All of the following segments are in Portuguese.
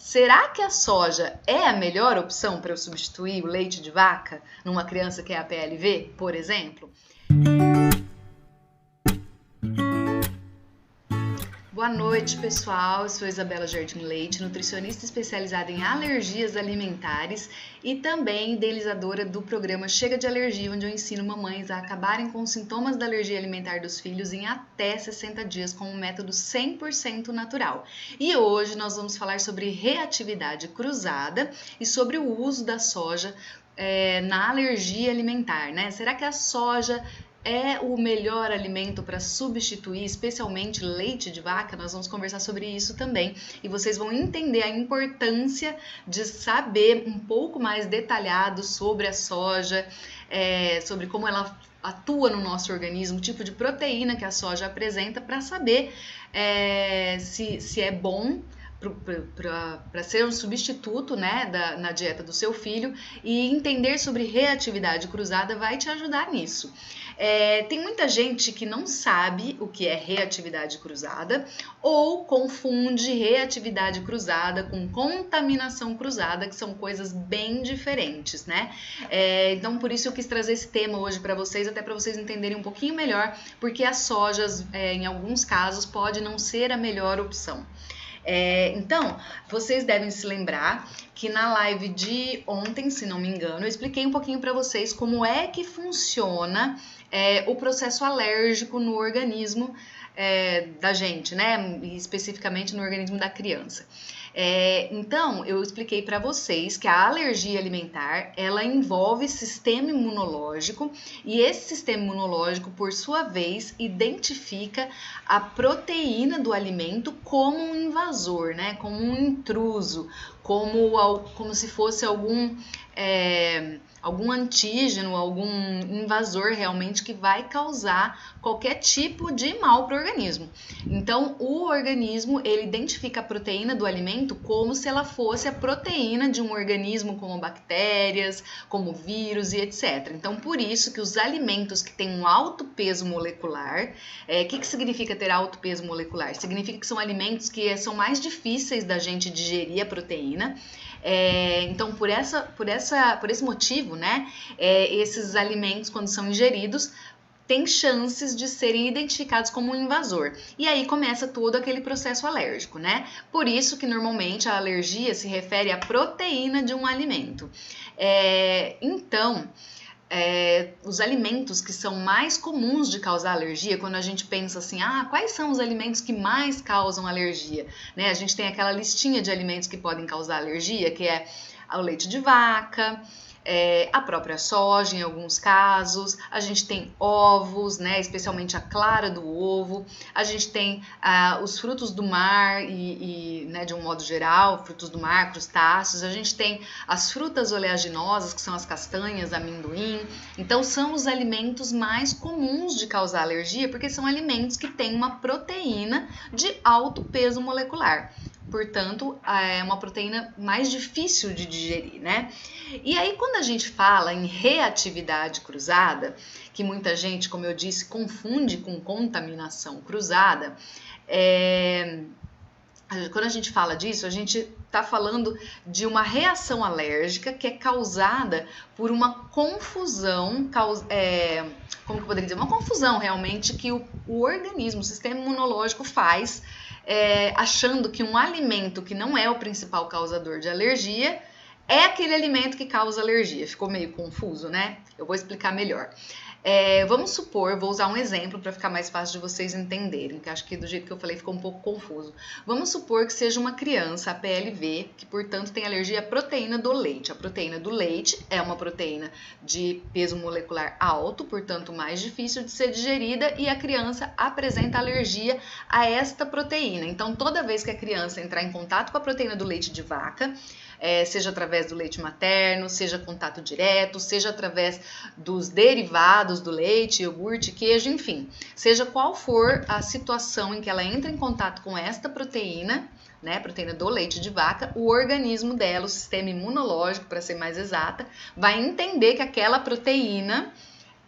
Será que a soja é a melhor opção para eu substituir o leite de vaca numa criança que é APLV, por exemplo? Boa noite, pessoal. Eu sou Isabela Jardim Leite, nutricionista especializada em alergias alimentares e também idealizadora do programa Chega de Alergia, onde eu ensino mamães a acabarem com os sintomas da alergia alimentar dos filhos em até 60 dias com um método 100% natural. E hoje nós vamos falar sobre reatividade cruzada e sobre o uso da soja na alergia alimentar, né? Será que a soja é o melhor alimento para substituir, especialmente leite de vaca? Nós vamos conversar sobre isso também e vocês vão entender a importância de saber um pouco mais detalhado sobre a soja, sobre como ela atua no nosso organismo, o tipo de proteína que a soja apresenta, para saber se é bom para ser um substituto, né, na dieta do seu filho, e entender sobre reatividade cruzada vai te ajudar nisso. Tem muita gente que não sabe o que é reatividade cruzada ou confunde reatividade cruzada com contaminação cruzada, que são coisas bem diferentes, né? Então, por isso eu quis trazer esse tema hoje para vocês, até para vocês entenderem um pouquinho melhor, porque as sojas, em alguns casos, pode não ser a melhor opção. Então, vocês devem se lembrar que na live de ontem, se não me engano, eu expliquei um pouquinho para vocês como é que funciona o processo alérgico no organismo da gente, né? E especificamente no organismo da criança. Então, eu expliquei para vocês que a alergia alimentar, ela envolve sistema imunológico e esse sistema imunológico, por sua vez, identifica a proteína do alimento como um invasor, né? Como um intruso, como se fosse algum antígeno, algum invasor realmente que vai causar qualquer tipo de mal para o organismo. Então, o organismo, ele identifica a proteína do alimento como se ela fosse a proteína de um organismo como bactérias, como vírus e etc. Então, por isso que os alimentos que têm um alto peso molecular, o que significa ter alto peso molecular? Significa que são alimentos que são mais difíceis da gente digerir a proteína. Então, por esse motivo, né, esses alimentos, quando são ingeridos, têm chances de serem identificados como um invasor. E aí começa todo aquele processo alérgico, né? Por isso que normalmente a alergia se refere à proteína de um alimento. Então, os alimentos que são mais comuns de causar alergia, quando a gente pensa assim, quais são os alimentos que mais causam alergia? Né? A gente tem aquela listinha de alimentos que podem causar alergia, que é o leite de vaca, a própria soja em alguns casos, a gente tem ovos, né, especialmente a clara do ovo, a gente tem os frutos do mar né, de um modo geral, frutos do mar, crustáceos, a gente tem as frutas oleaginosas, que são as castanhas, amendoim. Então são os alimentos mais comuns de causar alergia, porque são alimentos que têm uma proteína de alto peso molecular. Portanto, é uma proteína mais difícil de digerir, né? E aí, quando a gente fala em reatividade cruzada, que muita gente, como eu disse, confunde com contaminação cruzada, quando a gente fala disso, a gente está falando de uma reação alérgica que é causada por uma confusão, como que eu poderia dizer? Uma confusão realmente que o organismo, o sistema imunológico faz, achando que um alimento que não é o principal causador de alergia é aquele alimento que causa alergia. Ficou meio confuso, né? Eu vou explicar melhor. Vamos supor, vou usar um exemplo para ficar mais fácil de vocês entenderem, que acho que do jeito que eu falei ficou um pouco confuso. Vamos supor que seja uma criança, a PLV, que portanto tem alergia à proteína do leite. A proteína do leite é uma proteína de peso molecular alto, portanto mais difícil de ser digerida, e a criança apresenta alergia a esta proteína. Então, toda vez que a criança entrar em contato com a proteína do leite de vaca, seja através do leite materno, seja contato direto, seja através dos derivados do leite, iogurte, queijo, enfim. Seja qual for a situação em que ela entra em contato com esta proteína, né, proteína do leite de vaca, o organismo dela, o sistema imunológico, para ser mais exata, vai entender que aquela proteína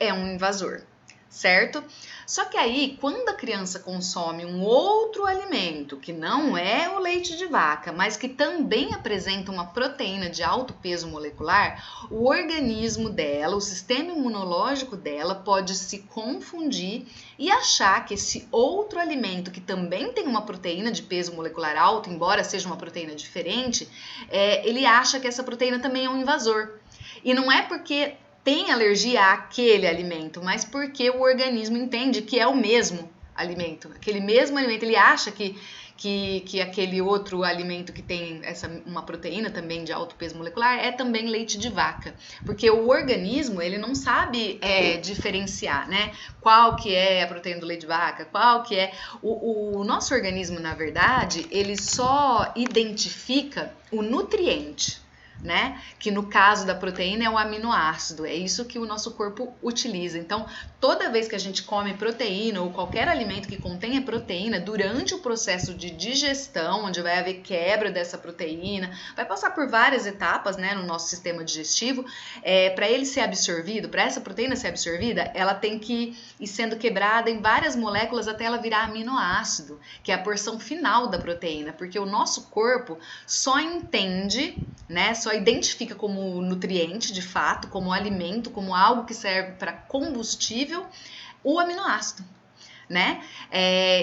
é um invasor. certo? Só que aí, quando a criança consome um outro alimento, que não é o leite de vaca, mas que também apresenta uma proteína de alto peso molecular, o organismo dela, o sistema imunológico dela pode se confundir e achar que esse outro alimento, que também tem uma proteína de peso molecular alto, embora seja uma proteína diferente, ele acha que essa proteína também é um invasor. E não é porque tem alergia àquele alimento, mas porque o organismo entende que é o mesmo alimento. Aquele mesmo alimento, ele acha que aquele outro alimento que tem uma proteína também de alto peso molecular é também leite de vaca. Porque o organismo, ele não sabe diferenciar, né? Qual que é a proteína do leite de vaca, qual que é... O nosso organismo, na verdade, ele só identifica o nutriente, né? Que no caso da proteína é o aminoácido, é isso que o nosso corpo utiliza. Então, toda vez que a gente come proteína ou qualquer alimento que contenha proteína, durante o processo de digestão, onde vai haver quebra dessa proteína, vai passar por várias etapas, né, no nosso sistema digestivo, para ele ser absorvido, para essa proteína ser absorvida, ela tem que ir sendo quebrada em várias moléculas até ela virar aminoácido, que é a porção final da proteína, porque o nosso corpo só entende, né, só identifica como nutriente, de fato, como alimento, como algo que serve para combustível, o aminoácido, né?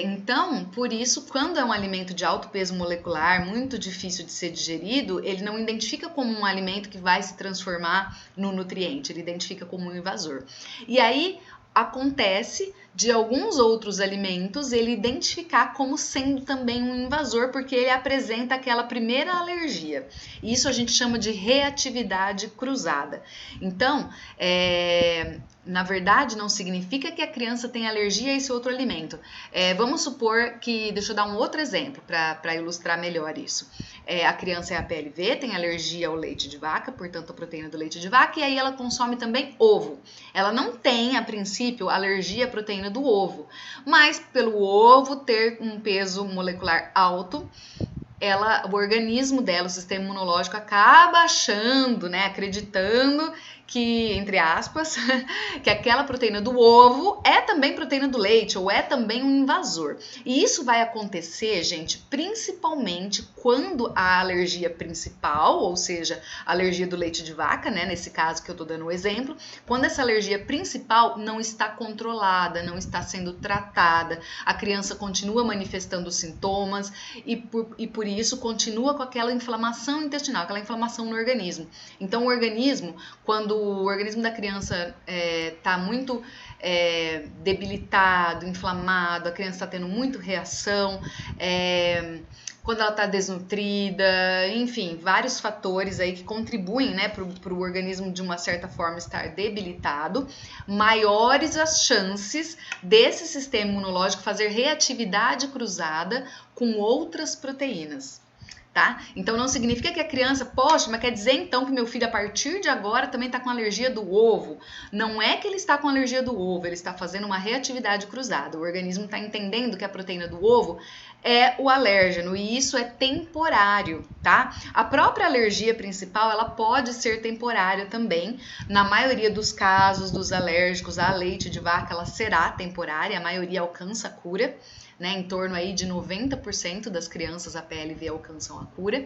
Então, por isso, quando é um alimento de alto peso molecular, muito difícil de ser digerido, ele não identifica como um alimento que vai se transformar no nutriente, ele identifica como um invasor. E aí, acontece de alguns outros alimentos ele identificar como sendo também um invasor, porque ele apresenta aquela primeira alergia. Isso a gente chama de reatividade cruzada. Então, na verdade, não significa que a criança tem alergia a esse outro alimento. Vamos supor que, deixa eu dar um outro exemplo para ilustrar melhor isso. A criança é APLV, tem alergia ao leite de vaca, portanto a proteína do leite de vaca, e aí ela consome também ovo. Ela não tem, a princípio, alergia à proteína do ovo, mas pelo ovo ter um peso molecular alto, o organismo dela, o sistema imunológico, acaba achando, né, acreditando que, entre aspas, que aquela proteína do ovo é também proteína do leite ou é também um invasor. E isso vai acontecer, gente, principalmente quando a alergia principal, ou seja, a alergia do leite de vaca, né, nesse caso que eu tô dando o exemplo, quando essa alergia principal não está controlada, não está sendo tratada, a criança continua manifestando sintomas e por isso continua com aquela inflamação intestinal, aquela inflamação no organismo. Então o organismo, quando o organismo da criança está muito debilitado, inflamado, a criança está tendo muita reação, quando ela está desnutrida, enfim, vários fatores aí que contribuem, né, para o organismo de uma certa forma estar debilitado, maiores as chances desse sistema imunológico fazer reatividade cruzada com outras proteínas. Tá? Então não significa que a criança, poxa, mas quer dizer então que meu filho a partir de agora também está com alergia do ovo. Não é que ele está com alergia do ovo, ele está fazendo uma reatividade cruzada. O organismo está entendendo que a proteína do ovo é o alérgeno e isso é temporário, tá? A própria alergia principal, ela pode ser temporária também. Na maioria dos casos dos alérgicos a leite de vaca, ela será temporária, a maioria alcança a cura. Né, em torno aí de 90% das crianças APLV alcançam a cura,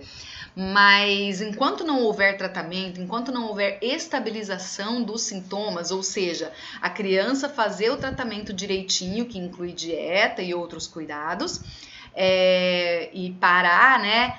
mas enquanto não houver tratamento, enquanto não houver estabilização dos sintomas, ou seja, a criança fazer o tratamento direitinho, que inclui dieta e outros cuidados, e parar, né,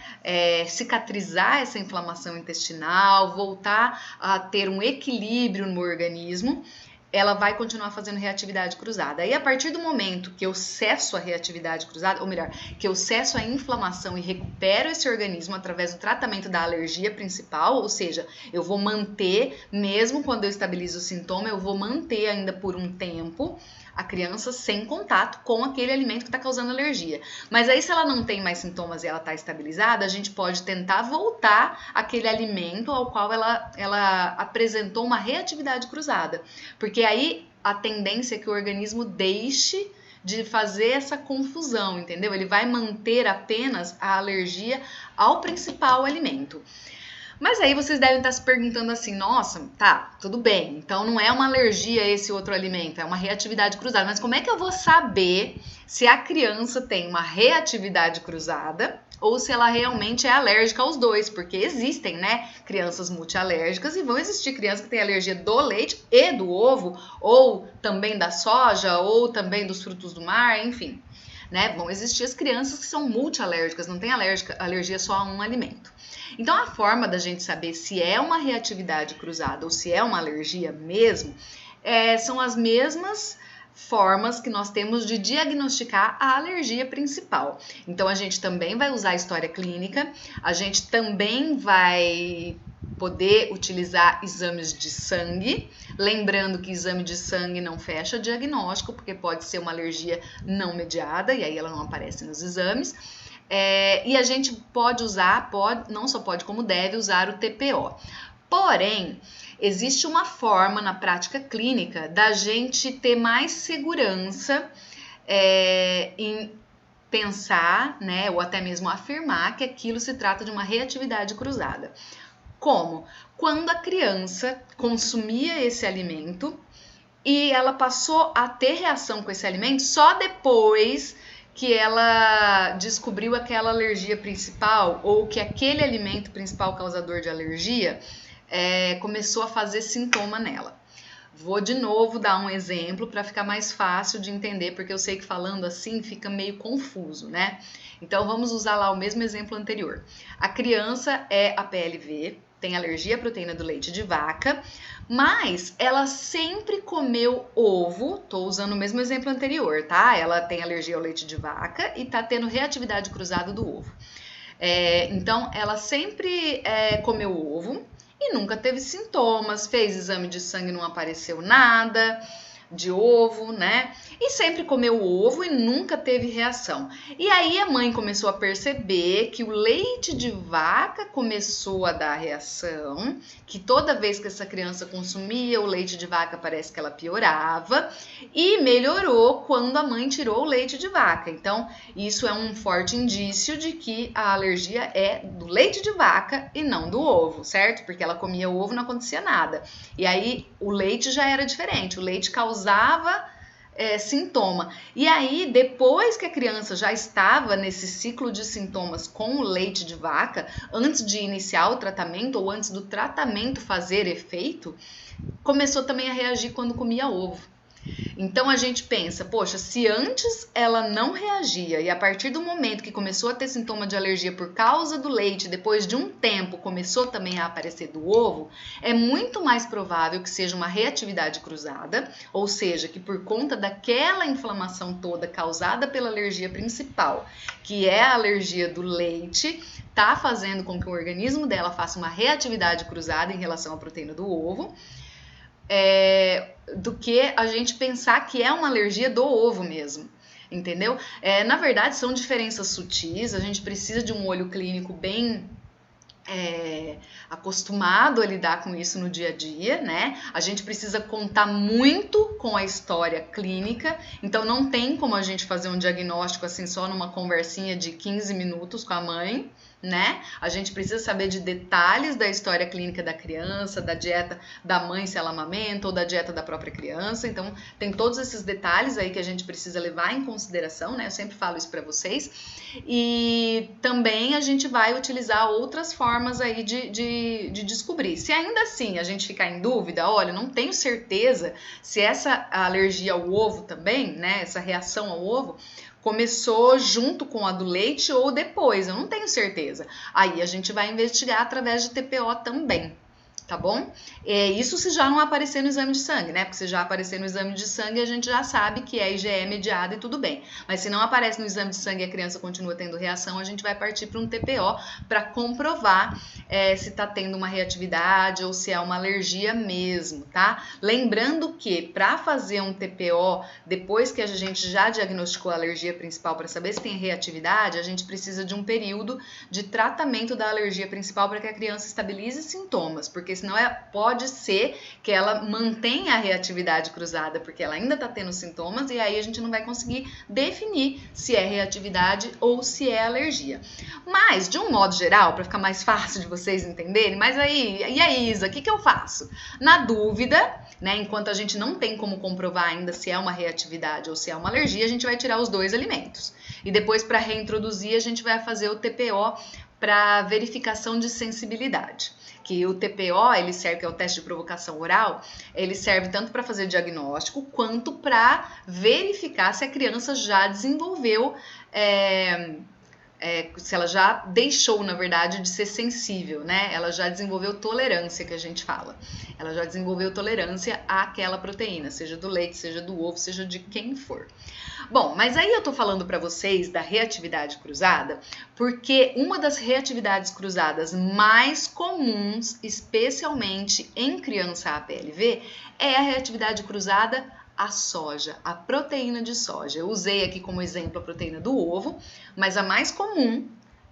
cicatrizar essa inflamação intestinal, voltar a ter um equilíbrio no organismo, ela vai continuar fazendo reatividade cruzada. Aí, a partir do momento que eu cesso a reatividade cruzada, ou melhor, que eu cesso a inflamação e recupero esse organismo através do tratamento da alergia principal, ou seja, eu vou manter, mesmo quando eu estabilizo o sintoma, eu vou manter ainda por um tempo a criança sem contato com aquele alimento que está causando alergia. Mas aí, se ela não tem mais sintomas e ela está estabilizada, a gente pode tentar voltar aquele alimento ao qual ela apresentou uma reatividade cruzada. Porque aí a tendência é que o organismo deixe de fazer essa confusão, entendeu? Ele vai manter apenas a alergia ao principal alimento. Mas aí vocês devem estar se perguntando assim, nossa, tá, tudo bem, então não é uma alergia a esse outro alimento, é uma reatividade cruzada. Mas como é que eu vou saber se a criança tem uma reatividade cruzada ou se ela realmente é alérgica aos dois? Porque existem, né, crianças multialérgicas e vão existir crianças que têm alergia do leite e do ovo, ou também da soja, ou também dos frutos do mar, enfim. Né? Vão existir as crianças que são multialérgicas, não tem alergia só a um alimento. Então, a forma da gente saber se é uma reatividade cruzada ou se é uma alergia mesmo, são as mesmas formas que nós temos de diagnosticar a alergia principal. Então, a gente também vai usar a história clínica, a gente também vai poder utilizar exames de sangue, lembrando que exame de sangue não fecha diagnóstico, porque pode ser uma alergia não mediada, e aí ela não aparece nos exames. E a gente pode usar, não só pode, como deve usar o TPO. Porém, existe uma forma na prática clínica da gente ter mais segurança em pensar, né, ou até mesmo afirmar que aquilo se trata de uma reatividade cruzada. Como? Quando a criança consumia esse alimento e ela passou a ter reação com esse alimento só depois que ela descobriu aquela alergia principal ou que aquele alimento principal causador de alergia começou a fazer sintoma nela. Vou de novo dar um exemplo para ficar mais fácil de entender, porque eu sei que falando assim fica meio confuso, né? Então vamos usar lá o mesmo exemplo anterior. A criança é APLV, tem alergia à proteína do leite de vaca, mas ela sempre comeu ovo, tô usando o mesmo exemplo anterior, tá? Ela tem alergia ao leite de vaca e tá tendo reatividade cruzada do ovo. Então, ela sempre comeu ovo e nunca teve sintomas, fez exame de sangue, não apareceu nada de ovo, né? E sempre comeu ovo e nunca teve reação. E aí a mãe começou a perceber que o leite de vaca começou a dar reação, que toda vez que essa criança consumia o leite de vaca parece que ela piorava e melhorou quando a mãe tirou o leite de vaca. Então, isso é um forte indício de que a alergia é do leite de vaca e não do ovo, certo? Porque ela comia o ovo e não acontecia nada. E aí o leite já era diferente, o leite causava sintoma. E aí, depois que a criança já estava nesse ciclo de sintomas com o leite de vaca, antes de iniciar o tratamento ou antes do tratamento fazer efeito, começou também a reagir quando comia ovo. Então a gente pensa, poxa, se antes ela não reagia e a partir do momento que começou a ter sintoma de alergia por causa do leite, depois de um tempo começou também a aparecer do ovo, é muito mais provável que seja uma reatividade cruzada, ou seja, que por conta daquela inflamação toda causada pela alergia principal, que é a alergia do leite, tá fazendo com que o organismo dela faça uma reatividade cruzada em relação à proteína do ovo, do que a gente pensar que é uma alergia do ovo mesmo, entendeu? Na verdade, são diferenças sutis, a gente precisa de um olho clínico bem acostumado a lidar com isso no dia a dia, né? A gente precisa contar muito com a história clínica, então não tem como a gente fazer um diagnóstico assim só numa conversinha de 15 minutos com a mãe, né? A gente precisa saber de detalhes da história clínica da criança, da dieta da mãe se ela amamenta ou da dieta da própria criança. Então, tem todos esses detalhes aí que a gente precisa levar em consideração, né? Eu sempre falo isso para vocês. E também a gente vai utilizar outras formas aí de descobrir. Se ainda assim a gente ficar em dúvida, olha, não tenho certeza se essa alergia ao ovo também, né? Essa reação ao ovo começou junto com a do leite ou depois, eu não tenho certeza. Aí a gente vai investigar através de TPO também, tá bom? Isso se já não aparecer no exame de sangue, né? Porque se já aparecer no exame de sangue, a gente já sabe que é IgE mediada e tudo bem. Mas se não aparece no exame de sangue e a criança continua tendo reação, a gente vai partir para um TPO para comprovar se tá tendo uma reatividade ou se é uma alergia mesmo, tá? Lembrando que para fazer um TPO, depois que a gente já diagnosticou a alergia principal para saber se tem reatividade, a gente precisa de um período de tratamento da alergia principal para que a criança estabilize sintomas, porque senão pode ser que ela mantenha a reatividade cruzada, porque ela ainda está tendo sintomas, e aí a gente não vai conseguir definir se é reatividade ou se é alergia. Mas, de um modo geral, para ficar mais fácil de vocês entenderem, mas aí, e aí, Isa, o que eu faço? Na dúvida, né, enquanto a gente não tem como comprovar ainda se é uma reatividade ou se é uma alergia, a gente vai tirar os dois alimentos. E depois, para reintroduzir, a gente vai fazer o TPO para verificação de sensibilidade. Que o TPO, ele serve, que é o teste de provocação oral, ele serve tanto para fazer diagnóstico quanto para verificar se a criança já desenvolveu, se ela já deixou, na verdade, de ser sensível, né? Ela já desenvolveu tolerância, que a gente fala. Ela já desenvolveu tolerância àquela proteína, seja do leite, seja do ovo, seja de quem for. Bom, mas aí eu tô falando para vocês da reatividade cruzada, porque uma das reatividades cruzadas mais comuns, especialmente em criança APLV, é a reatividade cruzada à soja, a proteína de soja. Eu usei aqui como exemplo a proteína do ovo, mas a mais comum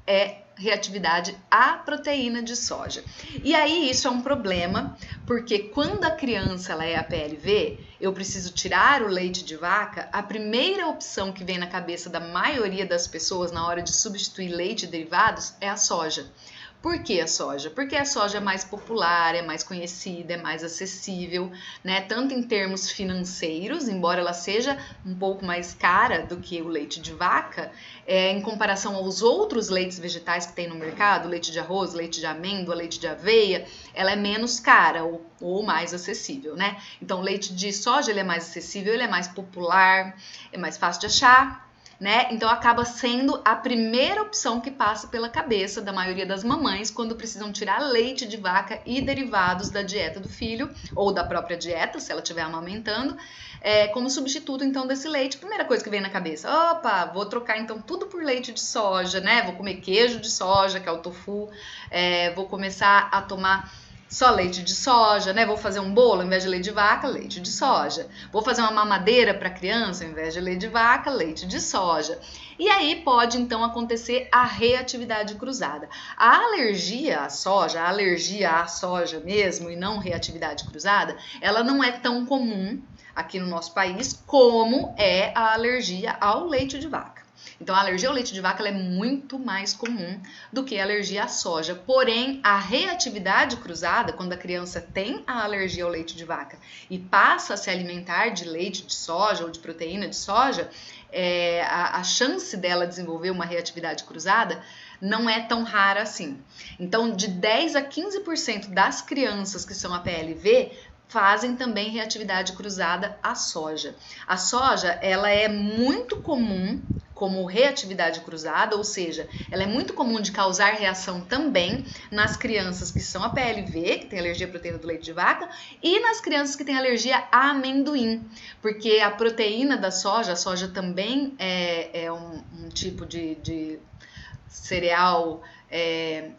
é reatividade à proteína de soja. E aí isso é um problema, porque quando a criança ela é APLV, eu preciso tirar o leite de vaca, a primeira opção que vem na cabeça da maioria das pessoas na hora de substituir leite e derivados é a soja. Por que a soja? Porque a soja é mais popular, é mais conhecida, é mais acessível, né? Tanto em termos financeiros, embora ela seja um pouco mais cara do que o leite de vaca, em comparação aos outros leites vegetais que tem no mercado, leite de arroz, leite de amêndoa, leite de aveia, ela é menos cara ou mais acessível, né? Então, o leite de soja ele é mais acessível, ele é mais popular, é mais fácil de achar, né? Então acaba sendo a primeira opção que passa pela cabeça da maioria das mamães quando precisam tirar leite de vaca e derivados da dieta do filho ou da própria dieta, se ela estiver amamentando, como substituto então desse leite. Primeira coisa que vem na cabeça, opa, vou trocar então tudo por leite de soja, né? Vou comer queijo de soja, que é o tofu, vou começar a tomar só leite de soja, né? Vou fazer um bolo, ao invés de leite de vaca, leite de soja. Vou fazer uma mamadeira para criança, ao invés de leite de vaca, leite de soja. E aí pode então acontecer a reatividade cruzada. A alergia à soja mesmo, e não reatividade cruzada, ela não é tão comum aqui no nosso país como é a alergia ao leite de vaca. Então, a alergia ao leite de vaca ela é muito mais comum do que a alergia à soja. Porém, a reatividade cruzada, quando a criança tem a alergia ao leite de vaca e passa a se alimentar de leite de soja ou de proteína de soja, a chance dela desenvolver uma reatividade cruzada não é tão rara assim. Então, de 10 a 15% das crianças que são APLV fazem também reatividade cruzada à soja. A soja, ela é muito comum como reatividade cruzada, ou seja, ela é muito comum de causar reação também nas crianças que são APLV, que tem alergia à proteína do leite de vaca, e nas crianças que têm alergia a amendoim, porque a proteína da soja, a soja também é um tipo de cereal.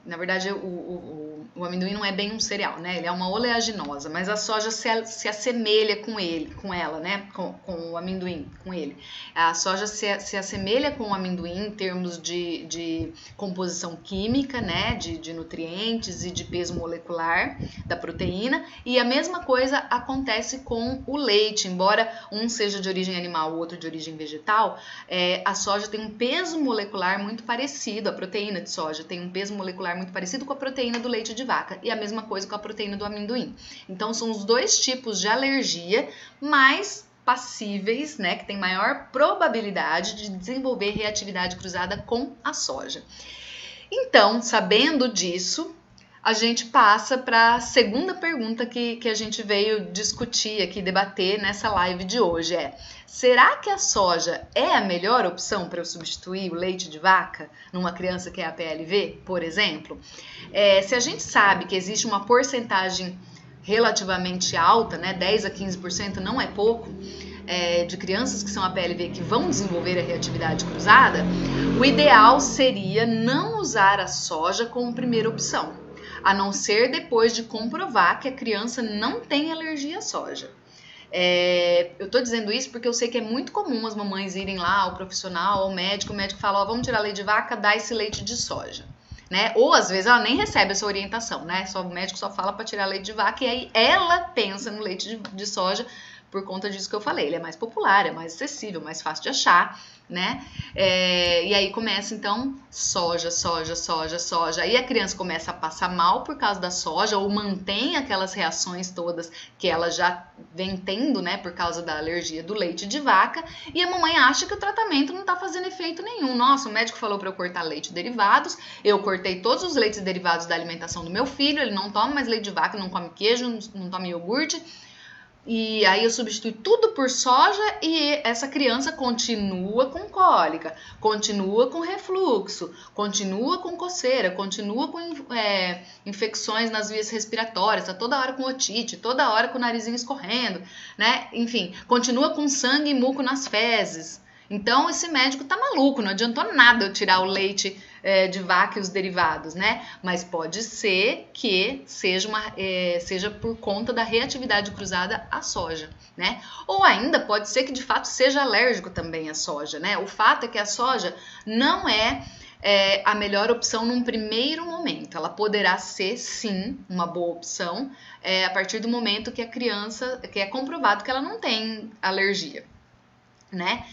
Na verdade, o amendoim não é bem um cereal, né? Ele é uma oleaginosa, mas a soja se assemelha com ela, né? Com o amendoim, com ele. A soja se assemelha com o amendoim em termos de composição química, né? De nutrientes e de peso molecular da proteína. E a mesma coisa acontece com o leite, embora um seja de origem animal, o outro de origem vegetal, a soja tem um peso molecular muito parecido, a proteína de soja tem um peso molecular muito parecido com a proteína do leite de vaca e a mesma coisa com a proteína do amendoim. Então, são os dois tipos de alergia mais passíveis, né, que tem maior probabilidade de desenvolver reatividade cruzada com a soja. Então, sabendo disso, a gente passa para a segunda pergunta que a gente veio discutir aqui, debater nessa live de hoje, será que a soja é a melhor opção para eu substituir o leite de vaca numa criança que é APLV, por exemplo? Se a gente sabe que existe uma porcentagem relativamente alta, né, 10 a 15% não é pouco, de crianças que são APLV que vão desenvolver a reatividade cruzada, o ideal seria não usar a soja como primeira opção, a não ser depois de comprovar que a criança não tem alergia à soja. Eu tô dizendo isso porque eu sei que é muito comum as mamães irem lá ao profissional, ao médico, o médico fala, vamos tirar leite de vaca, dá esse leite de soja. né? Ou às vezes ela nem recebe essa orientação, né? Só o médico só fala para tirar leite de vaca e aí ela pensa no leite de soja por conta disso que eu falei. Ele é mais popular, é mais acessível, mais fácil de achar, né? E aí começa então soja, soja, soja, soja. Aí a criança começa a passar mal por causa da soja ou mantém aquelas reações todas que ela já vem tendo, né? Por causa da alergia do leite de vaca. E a mamãe acha que o tratamento não tá fazendo efeito nenhum. Nossa, o médico falou para eu cortar leite derivados. Eu cortei todos os leites derivados da alimentação do meu filho. Ele não toma mais leite de vaca, não come queijo, não toma iogurte. E aí eu substitui tudo por soja e essa criança continua com cólica, continua com refluxo, continua com coceira, continua com infecções nas vias respiratórias, tá toda hora com otite, toda hora com o narizinho escorrendo, né? Enfim, continua com sangue e muco nas fezes. Então esse médico tá maluco, não adiantou nada eu tirar o leite de vaca e os derivados, né? Mas pode ser que seja por conta da reatividade cruzada à soja, né? Ou ainda pode ser que de fato seja alérgico também à soja, né? O fato é que a soja não é a melhor opção num primeiro momento. Ela poderá ser, sim, uma boa opção a partir do momento que a criança, que é comprovado que ela não tem alergia, né?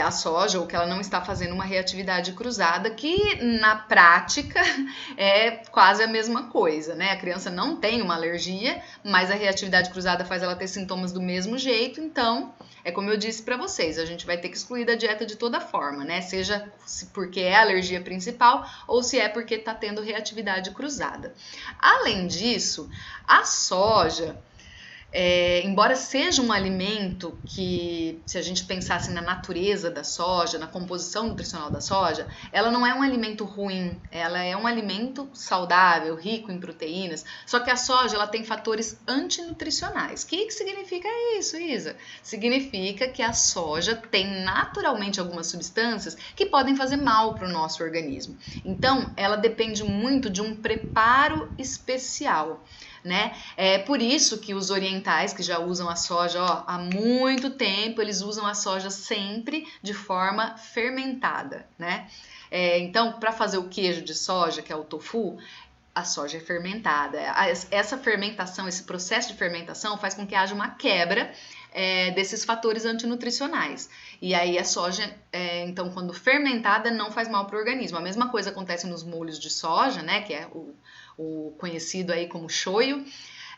A soja, ou que ela não está fazendo uma reatividade cruzada, que na prática é quase a mesma coisa, né? A criança não tem uma alergia, mas a reatividade cruzada faz ela ter sintomas do mesmo jeito, então é como eu disse para vocês, a gente vai ter que excluir da dieta de toda forma, né? Seja porque é a alergia principal ou se é porque está tendo reatividade cruzada. Além disso, a soja, embora seja um alimento que, se a gente pensasse na natureza da soja, na composição nutricional da soja, ela não é um alimento ruim, ela é um alimento saudável, rico em proteínas, só que a soja ela tem fatores antinutricionais. O que significa isso, Isa? Significa que a soja tem naturalmente algumas substâncias que podem fazer mal para o nosso organismo. Então, ela depende muito de um preparo especial, né? É por isso que os orientais que já usam a soja há muito tempo, eles usam a soja sempre de forma fermentada, né? Então, para fazer o queijo de soja, que é o tofu, a soja é fermentada. Essa fermentação, esse processo de fermentação faz com que haja uma quebra desses fatores antinutricionais. E aí a soja, então, quando fermentada, não faz mal para o organismo. A mesma coisa acontece nos molhos de soja, né? Que é o conhecido aí como shoyu.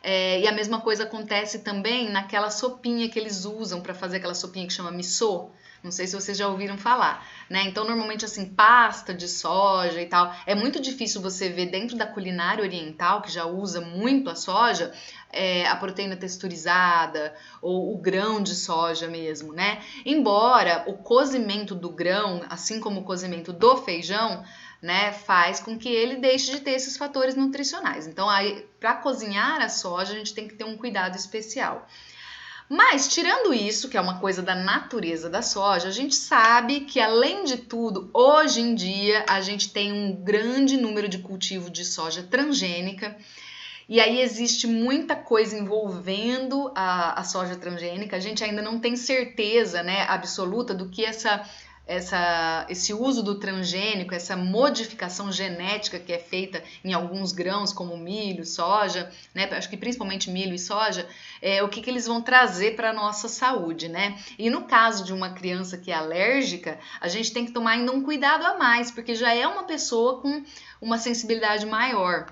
E a mesma coisa acontece também naquela sopinha que eles usam para fazer aquela sopinha que chama miso. Não sei se vocês já ouviram falar, né? Então, normalmente, assim, pasta de soja e tal. É muito difícil você ver dentro da culinária oriental, que já usa muito a soja, a proteína texturizada ou o grão de soja mesmo, né? Embora o cozimento do grão, assim como o cozimento do feijão, né, faz com que ele deixe de ter esses fatores nutricionais. Então, aí, para cozinhar a soja, a gente tem que ter um cuidado especial. Mas, tirando isso, que é uma coisa da natureza da soja, a gente sabe que, além de tudo, hoje em dia, a gente tem um grande número de cultivo de soja transgênica. E aí existe muita coisa envolvendo a soja transgênica. A gente ainda não tem certeza, né, absoluta do que esse uso do transgênico, essa modificação genética que é feita em alguns grãos, como milho, soja, né? Acho que principalmente milho e soja, o que eles vão trazer para a nossa saúde, né? E no caso de uma criança que é alérgica, a gente tem que tomar ainda um cuidado a mais, porque já é uma pessoa com uma sensibilidade maior.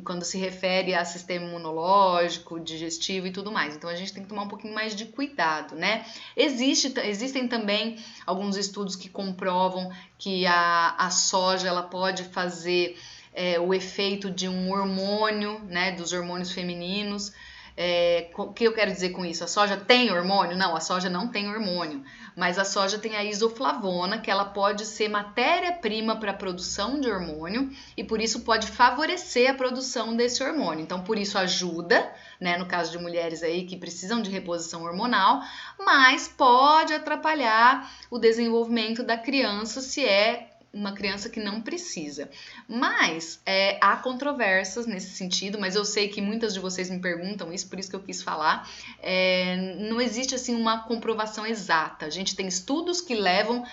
Quando se refere a sistema imunológico, digestivo e tudo mais. Então, a gente tem que tomar um pouquinho mais de cuidado, né? Existem também alguns estudos que comprovam que a soja ela pode fazer o efeito de um hormônio, né? Dos hormônios femininos. O que eu quero dizer com isso? A soja tem hormônio? Não, a soja não tem hormônio. Mas a soja tem a isoflavona, que ela pode ser matéria-prima para a produção de hormônio e por isso pode favorecer a produção desse hormônio. Então, por isso ajuda, né, no caso de mulheres aí que precisam de reposição hormonal, mas pode atrapalhar o desenvolvimento da criança se é uma criança que não precisa. Mas há controvérsias nesse sentido, mas eu sei que muitas de vocês me perguntam isso, por isso que eu quis falar. Não existe assim uma comprovação exata. A gente tem estudos que levam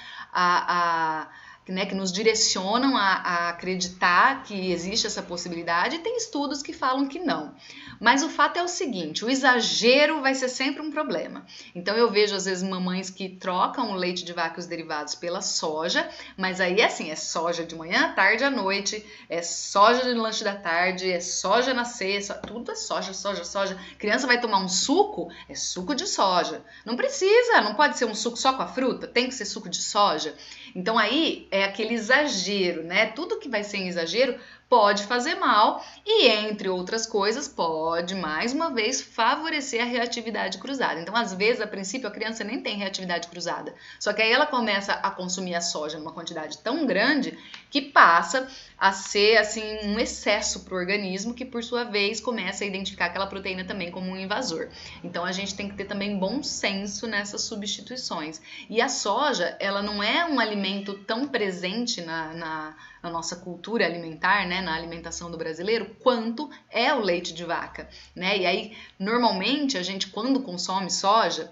né, que nos direcionam a acreditar que existe essa possibilidade, e tem estudos que falam que não. Mas o fato é o seguinte, o exagero vai ser sempre um problema. Então eu vejo às vezes mamães que trocam o leite de vaca e os derivados pela soja, mas aí assim, é soja de manhã, tarde à noite, é soja no lanche da tarde, é soja na ceia, tudo é soja, soja, soja. Criança vai tomar um suco, é suco de soja. Não precisa, não pode ser um suco só com a fruta, tem que ser suco de soja. Então aí é aquele exagero, né? Tudo que vai ser em exagero pode fazer mal e, entre outras coisas, pode, mais uma vez, favorecer a reatividade cruzada. Então, às vezes, a princípio, a criança nem tem reatividade cruzada. Só que aí ela começa a consumir a soja numa quantidade tão grande que passa a ser, assim, um excesso para o organismo que, por sua vez, começa a identificar aquela proteína também como um invasor. Então, a gente tem que ter também bom senso nessas substituições. E a soja, ela não é um alimento tão presente na nossa cultura alimentar, né, na alimentação do brasileiro, quanto é o leite de vaca, né? E aí, normalmente, a gente, quando consome soja,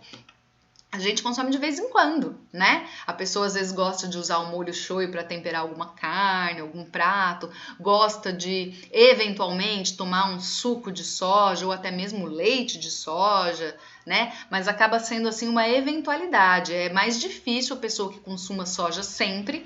a gente consome de vez em quando, né? A pessoa às vezes gosta de usar o molho shoyu para temperar alguma carne, algum prato, gosta de eventualmente tomar um suco de soja ou até mesmo leite de soja, né? Mas acaba sendo assim uma eventualidade. É mais difícil a pessoa que consuma soja sempre,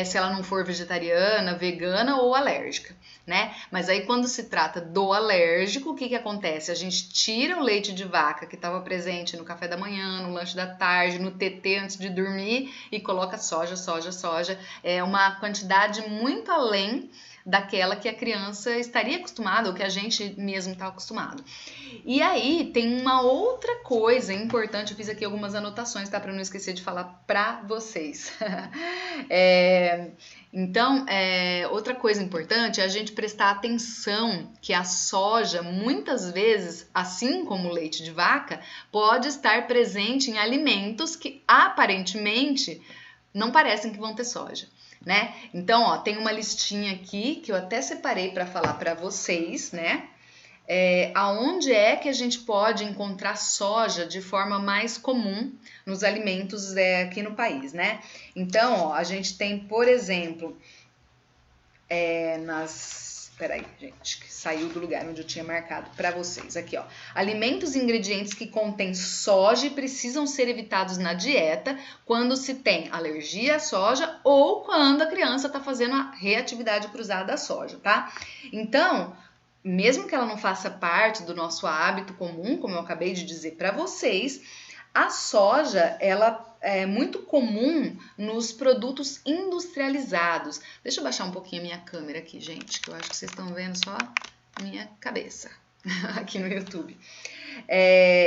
se ela não for vegetariana, vegana ou alérgica, né? Mas aí quando se trata do alérgico, o que acontece? A gente tira o leite de vaca que estava presente no café da manhã, no lanche da tarde, no TT antes de dormir e coloca soja, soja, soja. É uma quantidade muito além daquela que a criança estaria acostumada ou que a gente mesmo está acostumado. E aí tem uma outra coisa importante, eu fiz aqui algumas anotações, tá? Para não esquecer de falar para vocês. Então, outra coisa importante é a gente prestar atenção que a soja, muitas vezes, assim como o leite de vaca, pode estar presente em alimentos que aparentemente não parecem que vão ter soja, né? Então, ó, tem uma listinha aqui que eu até separei para falar para vocês, né? Aonde é que a gente pode encontrar soja de forma mais comum nos alimentos aqui no país, né? Então, ó, a gente tem, por exemplo, Peraí, gente, que saiu do lugar onde eu tinha marcado para vocês. Aqui, ó. Alimentos e ingredientes que contêm soja e precisam ser evitados na dieta quando se tem alergia à soja ou quando a criança está fazendo a reatividade cruzada à soja, tá? Então, mesmo que ela não faça parte do nosso hábito comum, como eu acabei de dizer para vocês, a soja, ela é muito comum nos produtos industrializados. Deixa eu baixar um pouquinho a minha câmera aqui, gente, que eu acho que vocês estão vendo só minha cabeça aqui no YouTube.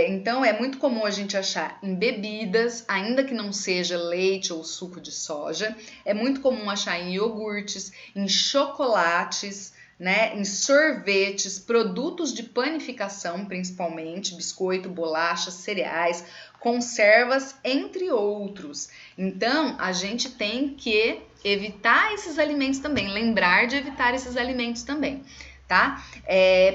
Então, é muito comum a gente achar em bebidas, ainda que não seja leite ou suco de soja. É muito comum achar em iogurtes, em chocolates, né, em sorvetes, produtos de panificação, principalmente, biscoito, bolachas, cereais, conservas, entre outros. Então, a gente tem que evitar esses alimentos também, lembrar de evitar esses alimentos também, tá?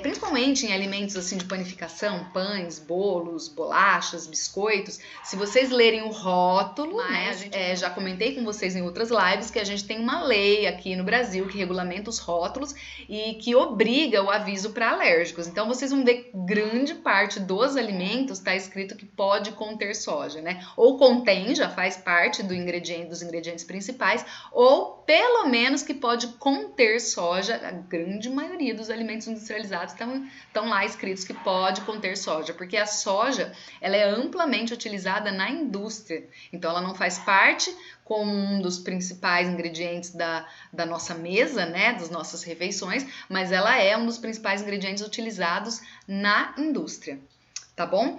Principalmente em alimentos assim de panificação, pães, bolos, bolachas, biscoitos, se vocês lerem o rótulo, né, já comentei com vocês em outras lives que a gente tem uma lei aqui no Brasil que regulamenta os rótulos e que obriga o aviso para alérgicos. Então vocês vão ver que grande parte dos alimentos está escrito que pode conter soja, né? Ou contém, já faz parte dos ingredientes principais, ou pelo menos que pode conter soja. A grande maioria dos alimentos industrializados estão lá escritos que pode conter soja, porque a soja ela é amplamente utilizada na indústria, então ela não faz parte como um dos principais ingredientes da nossa mesa, né, das nossas refeições, mas ela é um dos principais ingredientes utilizados na indústria. Tá bom?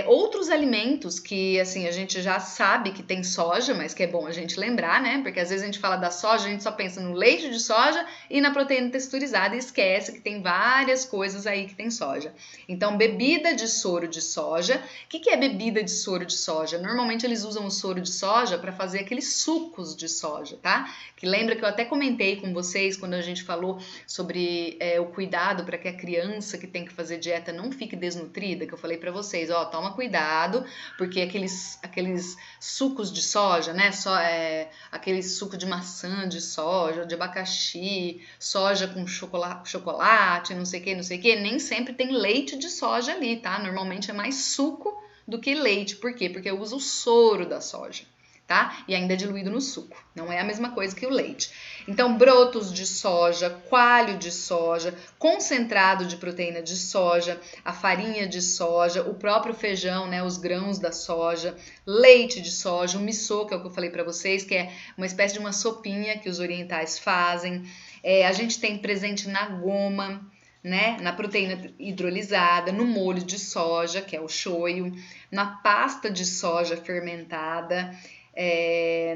Outros alimentos que, assim, a gente já sabe que tem soja, mas que é bom a gente lembrar, né? Porque às vezes a gente fala da soja, a gente só pensa no leite de soja e na proteína texturizada e esquece que tem várias coisas aí que tem soja. Então, bebida de soro de soja. O que é bebida de soro de soja? Normalmente eles usam o soro de soja para fazer aqueles sucos de soja, tá? Que lembra que eu até comentei com vocês quando a gente falou sobre o cuidado para que a criança que tem que fazer dieta não fique desnutrida, que eu falei falei pra vocês, ó, toma cuidado, porque aqueles sucos de soja, né, aquele suco de maçã de soja, de abacaxi, soja com chocolate, não sei o que, nem sempre tem leite de soja ali, tá? Normalmente é mais suco do que leite. Por quê? Porque eu uso o soro da soja, tá? E ainda é diluído no suco. Não é a mesma coisa que o leite. Então, brotos de soja, coalho de soja, concentrado de proteína de soja, a farinha de soja, o próprio feijão, né, os grãos da soja, leite de soja, o miso, que é o que eu falei para vocês, que é uma espécie de uma sopinha que os orientais fazem. A gente tem presente na goma, né, na proteína hidrolisada, no molho de soja, que é o shoyu, na pasta de soja fermentada,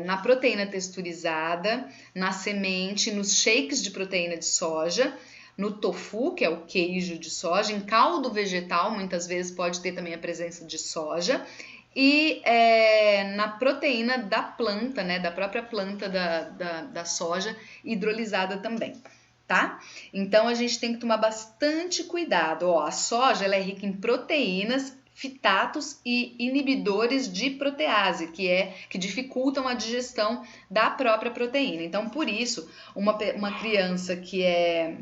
na proteína texturizada, na semente, nos shakes de proteína de soja, no tofu, que é o queijo de soja, em caldo vegetal, muitas vezes pode ter também a presença de soja, e na proteína da planta, né, da própria planta da soja hidrolisada também. Tá? Então a gente tem que tomar bastante cuidado. Ó, a soja ela é rica em proteínas, fitatos e inibidores de protease, que dificultam a digestão da própria proteína. Então, por isso, uma criança que é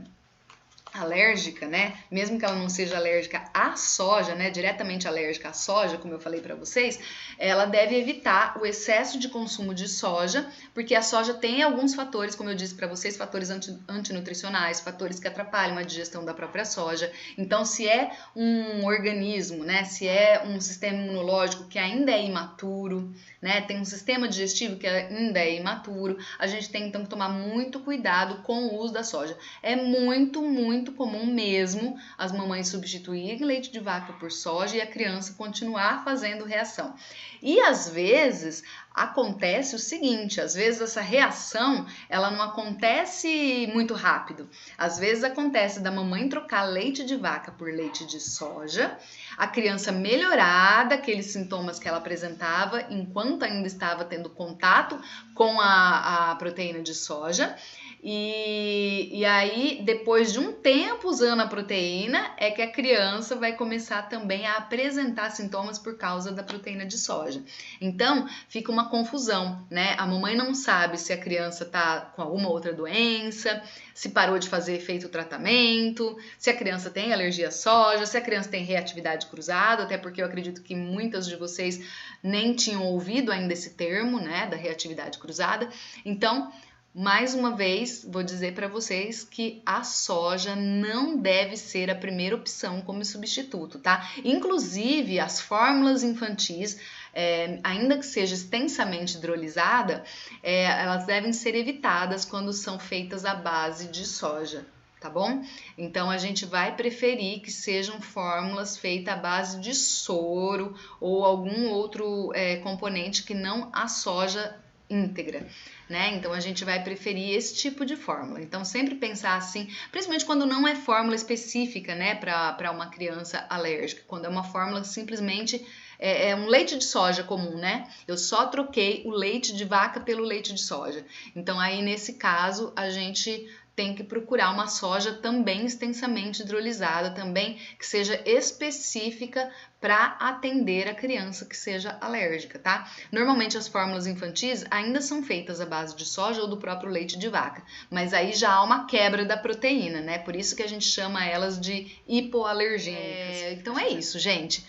alérgica, né? Mesmo que ela não seja alérgica à soja, né? Diretamente alérgica à soja, como eu falei para vocês, ela deve evitar o excesso de consumo de soja, porque a soja tem alguns fatores, como eu disse para vocês, fatores antinutricionais, fatores que atrapalham a digestão da própria soja. Então, se é um organismo, né? Se é um sistema imunológico que ainda é imaturo, né? Tem um sistema digestivo que ainda é imaturo, a gente tem então que tomar muito cuidado com o uso da soja. É muito comum mesmo as mamães substituírem leite de vaca por soja e a criança continuar fazendo reação. E às vezes acontece o seguinte, às vezes essa reação ela não acontece muito rápido. Às vezes acontece da mamãe trocar leite de vaca por leite de soja, a criança melhorar daqueles sintomas que ela apresentava enquanto ainda estava tendo contato com a proteína de soja. E aí, depois de um tempo usando a proteína, é que a criança vai começar também a apresentar sintomas por causa da proteína de soja. Então, fica uma confusão, né? A mamãe não sabe se a criança tá com alguma outra doença, se parou de fazer efeito o tratamento, se a criança tem alergia à soja, se a criança tem reatividade cruzada, até porque eu acredito que muitas de vocês nem tinham ouvido ainda esse termo, né, da reatividade cruzada. Então, mais uma vez, vou dizer para vocês que a soja não deve ser a primeira opção como substituto, tá? Inclusive, as fórmulas infantis, ainda que seja extensamente hidrolisada, elas devem ser evitadas quando são feitas à base de soja, tá bom? Então, a gente vai preferir que sejam fórmulas feitas à base de soro ou algum outro componente que não a soja íntegra, né? Então a gente vai preferir esse tipo de fórmula. Então sempre pensar assim, principalmente quando não é fórmula específica, né, para uma criança alérgica, quando é uma fórmula simplesmente um leite de soja comum, né? Eu só troquei o leite de vaca pelo leite de soja. Então aí nesse caso a gente tem que procurar uma soja também extensamente hidrolisada, também que seja específica para atender a criança que seja alérgica, tá? Normalmente as fórmulas infantis ainda são feitas à base de soja ou do próprio leite de vaca, mas aí já há uma quebra da proteína, né? Por isso que a gente chama elas de hipoalergênicas. Então é isso, gente.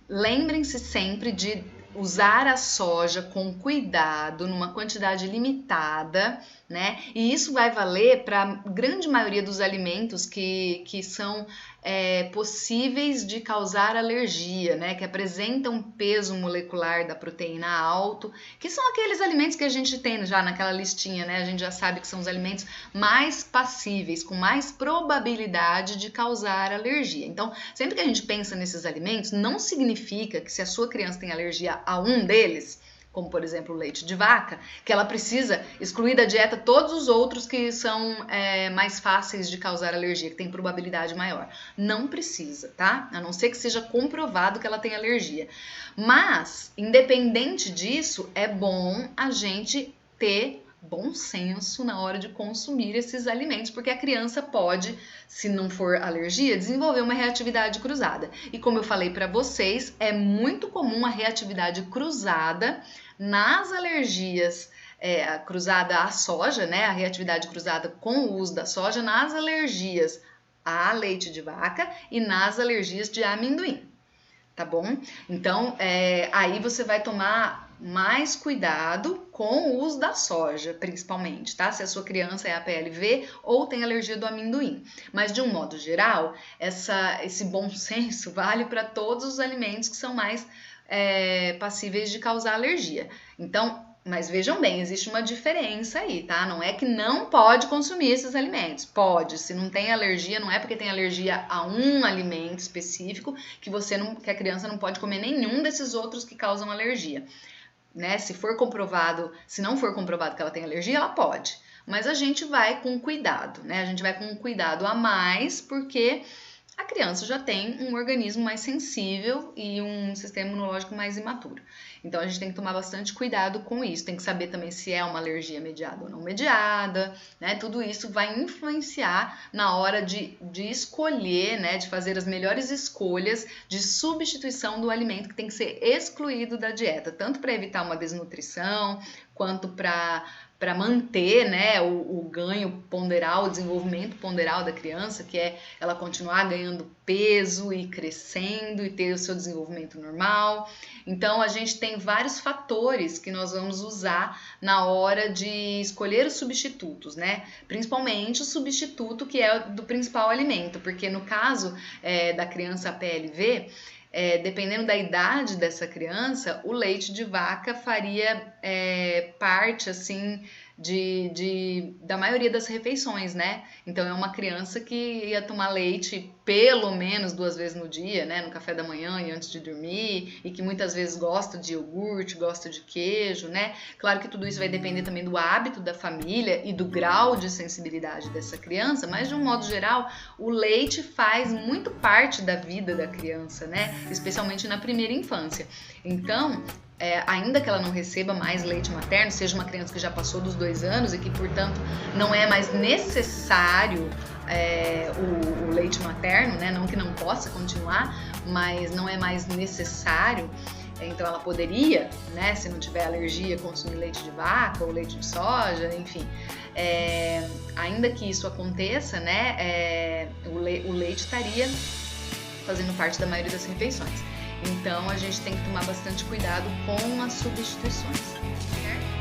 Lembrem-se sempre de usar a soja com cuidado, numa quantidade limitada, né? E isso vai valer para a grande maioria dos alimentos que são possíveis de causar alergia, né? Que apresentam um peso molecular da proteína alto, que são aqueles alimentos que a gente tem já naquela listinha, né? A gente já sabe que são os alimentos mais passíveis, com mais probabilidade de causar alergia. Então, sempre que a gente pensa nesses alimentos, não significa que se a sua criança tem alergia a um deles, como por exemplo o leite de vaca, que ela precisa excluir da dieta todos os outros que são mais fáceis de causar alergia, que tem probabilidade maior. Não precisa, tá? A não ser que seja comprovado que ela tem alergia. Mas, independente disso, é bom a gente ter bom senso na hora de consumir esses alimentos, porque a criança pode, se não for alergia, desenvolver uma reatividade cruzada. E como eu falei para vocês, é muito comum a reatividade cruzada nas alergias, cruzada à soja, né? A reatividade cruzada com o uso da soja nas alergias a leite de vaca e nas alergias de amendoim, tá bom? Então, aí você vai tomar mais cuidado com o uso da soja, principalmente, tá? Se a sua criança é APLV ou tem alergia do amendoim. Mas, de um modo geral, esse bom senso vale para todos os alimentos que são mais passíveis de causar alergia. Então, mas vejam bem, existe uma diferença aí, tá? Não é que não pode consumir esses alimentos. Pode, se não tem alergia, não é porque tem alergia a um alimento específico que que a criança não pode comer nenhum desses outros que causam alergia, né? Se não for comprovado que ela tem alergia, ela pode. Mas a gente vai com cuidado, né? A gente vai com um cuidado a mais, porque a criança já tem um organismo mais sensível e um sistema imunológico mais imaturo. Então, a gente tem que tomar bastante cuidado com isso. Tem que saber também se é uma alergia mediada ou não mediada, né? Tudo isso vai influenciar na hora de escolher, né? De fazer as melhores escolhas de substituição do alimento que tem que ser excluído da dieta, tanto para evitar uma desnutrição, quanto para manter, né, o ganho ponderal, o desenvolvimento ponderal da criança, que é ela continuar ganhando peso e crescendo e ter o seu desenvolvimento normal. Então, a gente tem vários fatores que nós vamos usar na hora de escolher os substitutos, né? Principalmente o substituto que é do principal alimento, porque no caso da criança PLV, dependendo da idade dessa criança, o leite de vaca faria parte, assim, da maioria das refeições, né? Então, é uma criança que ia tomar leite pelo menos 2 vezes no dia, né? No café da manhã e antes de dormir, e que muitas vezes gosta de iogurte, gosta de queijo, né? Claro que tudo isso vai depender também do hábito da família e do grau de sensibilidade dessa criança, mas de um modo geral, o leite faz muito parte da vida da criança, né? Especialmente na primeira infância. Então, ainda que ela não receba mais leite materno, seja uma criança que já passou dos 2 anos e que, portanto, não é mais necessário o leite materno, né? Não que não possa continuar, mas não é mais necessário. Então, ela poderia, né, se não tiver alergia, consumir leite de vaca ou leite de soja, enfim. Ainda que isso aconteça, né, o leite estaria fazendo parte da maioria das refeições. Então, a gente tem que tomar bastante cuidado com as substituições, certo?